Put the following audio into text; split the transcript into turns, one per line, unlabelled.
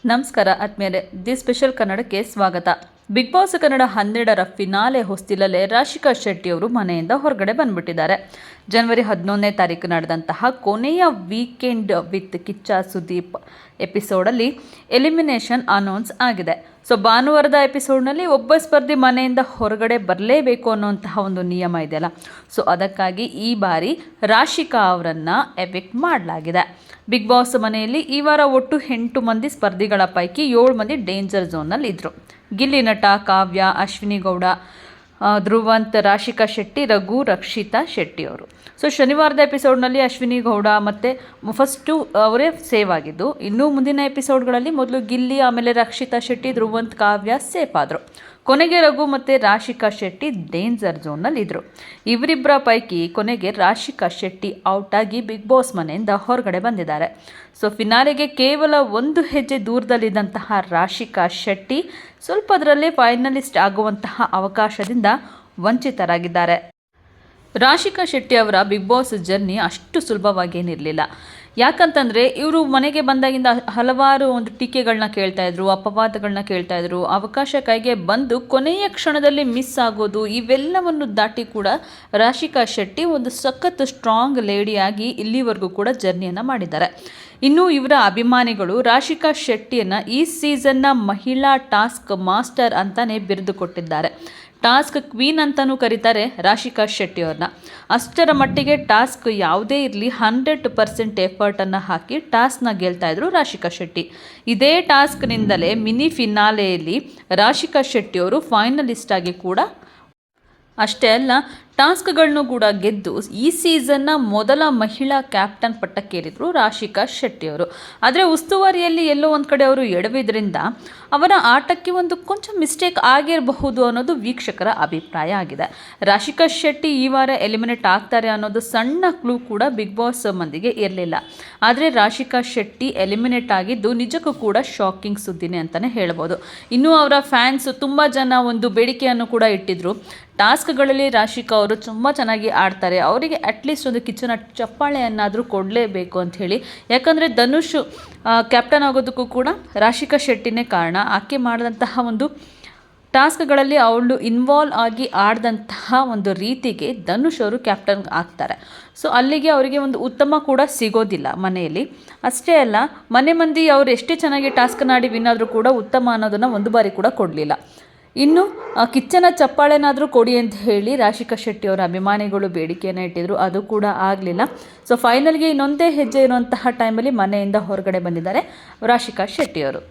ನಮಸ್ಕಾರ ಆತ್ಮೀಯರೇ, the special ಕನ್ನಡಕ್ಕೆ ಸ್ವಾಗತ. ಬಿಗ್ ಬಾಸ್ ಕನ್ನಡ 12ರ ಫಿನಾಲೆ ಹೊಸ್ತಿಲಲ್ಲೇ ರಾಶಿಕಾ ಶೆಟ್ಟಿ ಅವರು ಮನೆಯಿಂದ ಹೊರಗಡೆ ಬಂದ್ಬಿಟ್ಟಿದ್ದಾರೆ. ಜನವರಿ 11ನೇ ತಾರೀಕು ನಡೆದಂತಹ ಕೊನೆಯ ವೀಕೆಂಡ್ ವಿತ್ ಕಿಚ್ಚ ಸುದೀಪ್ ಎಪಿಸೋಡಲ್ಲಿ ಎಲಿಮಿನೇಷನ್ ಅನೌನ್ಸ್ ಆಗಿದೆ. ಸೊ ಭಾನುವಾರದ ಎಪಿಸೋಡ್ನಲ್ಲಿ ಒಬ್ಬ ಸ್ಪರ್ಧಿ ಮನೆಯಿಂದ ಹೊರಗಡೆ ಬರಲೇಬೇಕು ಅನ್ನೋಂತಹ ಒಂದು ನಿಯಮ ಇದೆಯಲ್ಲ, ಸೊ ಅದಕ್ಕಾಗಿ ಈ ಬಾರಿ ರಾಶಿಕಾ ಅವರನ್ನು ಎವಿಕ್ಟ್ ಮಾಡಲಾಗಿದೆ. ಬಿಗ್ ಬಾಸ್ ಮನೆಯಲ್ಲಿ ಈ ವಾರ ಒಟ್ಟು 8 ಮಂದಿ ಸ್ಪರ್ಧಿಗಳ ಪೈಕಿ 7 ಮಂದಿ ಡೇಂಜರ್ ಝೋನ್ನಲ್ಲಿ ಇದ್ದರು. ಗಿಲ್ಲಿ ನಟ, ಕಾವ್ಯ, ಅಶ್ವಿನಿ ಗೌಡ, ಧ್ರುವಂತ್, ರಾಶಿಕಾ ಶೆಟ್ಟಿ, ರಘು, ರಕ್ಷಿತಾ ಶೆಟ್ಟಿ ಅವರು. ಸೊ ಶನಿವಾರದ ಎಪಿಸೋಡ್ನಲ್ಲಿ ಅಶ್ವಿನಿ ಗೌಡ ಮತ್ತು ಫಸ್ಟು ಅವರೇ ಸೇವ್ ಆಗಿದ್ದು, ಇನ್ನೂ ಮುಂದಿನ ಎಪಿಸೋಡ್ಗಳಲ್ಲಿ ಮೊದಲು ಗಿಲ್ಲಿ, ಆಮೇಲೆ ರಕ್ಷಿತಾ ಶೆಟ್ಟಿ, ಧ್ರುವಂತ್, ಕಾವ್ಯ ಸೇಫ್ ಆದರು. ಕೊನೆಗೆ ರಘು ಮತ್ತು ರಾಶಿಕಾ ಶೆಟ್ಟಿ ಡೇಂಜರ್ ಝೋನ್ನಲ್ಲಿ ಇದ್ದರು. ಇವರಿಬ್ಬರ ಪೈಕಿ ಕೊನೆಗೆ ರಾಶಿಕಾ ಶೆಟ್ಟಿ ಔಟಾಗಿ ಬಿಗ್ ಬಾಸ್ ಮನೆಯಿಂದ ಹೊರಗಡೆ ಬಂದಿದ್ದಾರೆ. ಸೊ ಫಿನಾಲೆಗೆ ಕೇವಲ 1 ಹೆಜ್ಜೆ ದೂರದಲ್ಲಿದ್ದಂತಹ ರಾಶಿಕಾ ಶೆಟ್ಟಿ ಸ್ವಲ್ಪದರಲ್ಲೇ ಫೈನಲಿಸ್ಟ್ ಆಗುವಂತಹ ಅವಕಾಶದಿಂದ ವಂಚಿತರಾಗಿದ್ದಾರೆ. ರಾಶಿಕಾ ಶೆಟ್ಟಿ ಅವರ ಬಿಗ್ ಬಾಸ್ ಜರ್ನಿ ಅಷ್ಟು ಸುಲಭವಾಗೇನಿರಲಿಲ್ಲ. ಯಾಕಂತಂದರೆ ಇವರು ಮನೆಗೆ ಬಂದಾಗಿಂದ ಹಲವಾರು ಒಂದು ಟೀಕೆಗಳನ್ನ ಕೇಳ್ತಾಯಿದ್ರು, ಅಪವಾದಗಳನ್ನ ಕೇಳ್ತಾಯಿದ್ರು. ಅವಕಾಶ ಕೈಗೆ ಬಂದು ಕೊನೆಯ ಕ್ಷಣದಲ್ಲಿ ಮಿಸ್ ಆಗೋದು, ಇವೆಲ್ಲವನ್ನು ದಾಟಿ ಕೂಡ ರಾಶಿಕಾ ಶೆಟ್ಟಿ ಒಂದು ಸಖತ್ ಸ್ಟ್ರಾಂಗ್ ಲೇಡಿಯಾಗಿ ಇಲ್ಲಿವರೆಗೂ ಕೂಡ ಜರ್ನಿಯನ್ನು ಮಾಡಿದ್ದಾರೆ. ಇನ್ನು ಇವರ ಅಭಿಮಾನಿಗಳು ರಾಶಿಕಾ ಶೆಟ್ಟಿಯನ್ನು ಈ ಸೀಸನ್ನ ಮಹಿಳಾ ಟಾಸ್ಕ್ ಮಾಸ್ಟರ್ ಅಂತಲೇ ಬಿರುದು ಕೊಟ್ಟಿದ್ದಾರೆ. ಟಾಸ್ಕ್ ಕ್ವೀನ್ ಅಂತಲೂ ಕರೀತಾರೆ ರಾಶಿಕಾ ಶೆಟ್ಟಿ ಅವ್ರನ್ನ. ಅಷ್ಟರ ಮಟ್ಟಿಗೆ ಟಾಸ್ಕ್ ಯಾವುದೇ ಇರಲಿ 100% ಎಫರ್ಟನ್ನು ಹಾಕಿ ಟಾಸ್ಕ್ನ ಗೆಲ್ತಾಯಿದ್ರು ರಾಶಿಕಾ ಶೆಟ್ಟಿ. ಇದೇ ಟಾಸ್ಕ್ನಿಂದಲೇ ಮಿನಿ ಫಿನಾಲೆಯಲ್ಲಿ ರಾಶಿಕಾ ಶೆಟ್ಟಿ ಅವರು ಫೈನಲಿಸ್ಟ್ ಆಗಿ ಕೂಡ ಅಷ್ಟೇ ಅಲ್ಲ, ಟಾಸ್ಕ್ಗಳನ್ನು ಕೂಡ ಗೆದ್ದು ಈ ಸೀಸನ್ನ ಮೊದಲ ಮಹಿಳಾ ಕ್ಯಾಪ್ಟನ್ ಪಟ್ಟಕ್ಕೇರಿದ್ರು ರಾಶಿಕಾ ಶೆಟ್ಟಿ ಅವರು. ಆದರೆ ಉಸ್ತುವಾರಿಯಲ್ಲಿ ಎಲ್ಲೋ ಒಂದು ಕಡೆ ಅವರು ಎಡವಿದ್ರಿಂದ ಅವರ ಆಟಕ್ಕೆ ಒಂದು ಕೊಂಚ ಮಿಸ್ಟೇಕ್ ಆಗಿರಬಹುದು ಅನ್ನೋದು ವೀಕ್ಷಕರ ಅಭಿಪ್ರಾಯ ಆಗಿದೆ. ರಾಶಿಕಾ ಶೆಟ್ಟಿ ಈ ವಾರ ಎಲಿಮಿನೇಟ್ ಆಗ್ತಾರೆ ಅನ್ನೋದು ಸಣ್ಣ ಕ್ಲೂ ಕೂಡ ಬಿಗ್ ಬಾಸ್ ಮಂದಿಗೆ ಇರಲಿಲ್ಲ. ಆದರೆ ರಾಶಿಕಾ ಶೆಟ್ಟಿ ಎಲಿಮಿನೇಟ್ ಆಗಿದ್ದು ನಿಜಕ್ಕೂ ಕೂಡ ಶಾಕಿಂಗ್ ಸುದ್ದಿನೇ ಅಂತಲೇ ಹೇಳ್ಬೋದು. ಇನ್ನೂ ಅವರ ಫ್ಯಾನ್ಸ್ ತುಂಬ ಜನ ಒಂದು ಬೇಡಿಕೆಯನ್ನು ಕೂಡ ಇಟ್ಟಿದ್ರು. ಟಾಸ್ಕ್ಗಳಲ್ಲಿ ರಾಶಿಕಾ ಅವರು ತುಂಬ ಚೆನ್ನಾಗಿ ಆಡ್ತಾರೆ, ಅವರಿಗೆ ಅಟ್ಲೀಸ್ಟ್ ಒಂದು ಕಿಚ್ಚನ ಚಪ್ಪಾಳೆಯನ್ನಾದರೂ ಕೊಡಲೇಬೇಕು ಅಂಥೇಳಿ. ಯಾಕಂದರೆ ಧನುಷ್ ಕ್ಯಾಪ್ಟನ್ ಆಗೋದಕ್ಕೂ ಕೂಡ ರಾಶಿಕಾ ಶೆಟ್ಟಿನೇ ಕಾರಣ. ಆಕೆ ಮಾಡಿದಂತಹ ಒಂದು ಟಾಸ್ಕ್ಗಳಲ್ಲಿ ಅವಳು ಇನ್ವಾಲ್ವ್ ಆಗಿ ಆಡಿದಂತಹ ಒಂದು ರೀತಿಗೆ ಧನುಷ್ ಅವರು ಕ್ಯಾಪ್ಟನ್ ಆಗ್ತಾರೆ. ಸೊ ಅಲ್ಲಿಗೆ ಅವರಿಗೆ ಒಂದು ಉತ್ತಮ ಕೂಡ ಸಿಗೋದಿಲ್ಲ ಮನೆಯಲ್ಲಿ. ಅಷ್ಟೇ ಅಲ್ಲ, ಮನೆ ಮಂದಿ ಅವರು ಎಷ್ಟೇ ಚೆನ್ನಾಗಿ ಟಾಸ್ಕ್ನ ಆಡಿ ವಿನ್ ಆದರೂ ಕೂಡ ಉತ್ತಮ ಅನ್ನೋದನ್ನು ಒಂದು ಬಾರಿ ಕೂಡ ಕೊಡಲಿಲ್ಲ. ಇನ್ನು ಕಿಚ್ಚನ ಚಪ್ಪಾಳೆನಾದರೂ ಕೊಡಿ ಅಂತ ಹೇಳಿ ರಾಶಿಕಾ ಶೆಟ್ಟಿ ಅವರ ಅಭಿಮಾನಿಗಳು ಬೇಡಿಕೆಯನ್ನು ಇಟ್ಟಿದ್ರು, ಅದು ಕೂಡ ಆಗಲಿಲ್ಲ. ಸೊ ಫೈನಲ್ಗೆ ಇನ್ನೊಂದೇ ಹೆಜ್ಜೆ ಇರುವಂತಹ ಟೈಮಲ್ಲಿ ಮನೆಯಿಂದ ಹೊರಗಡೆ ಬಂದಿದ್ದಾರೆ ರಾಶಿಕಾ ಶೆಟ್ಟಿ ಅವರು.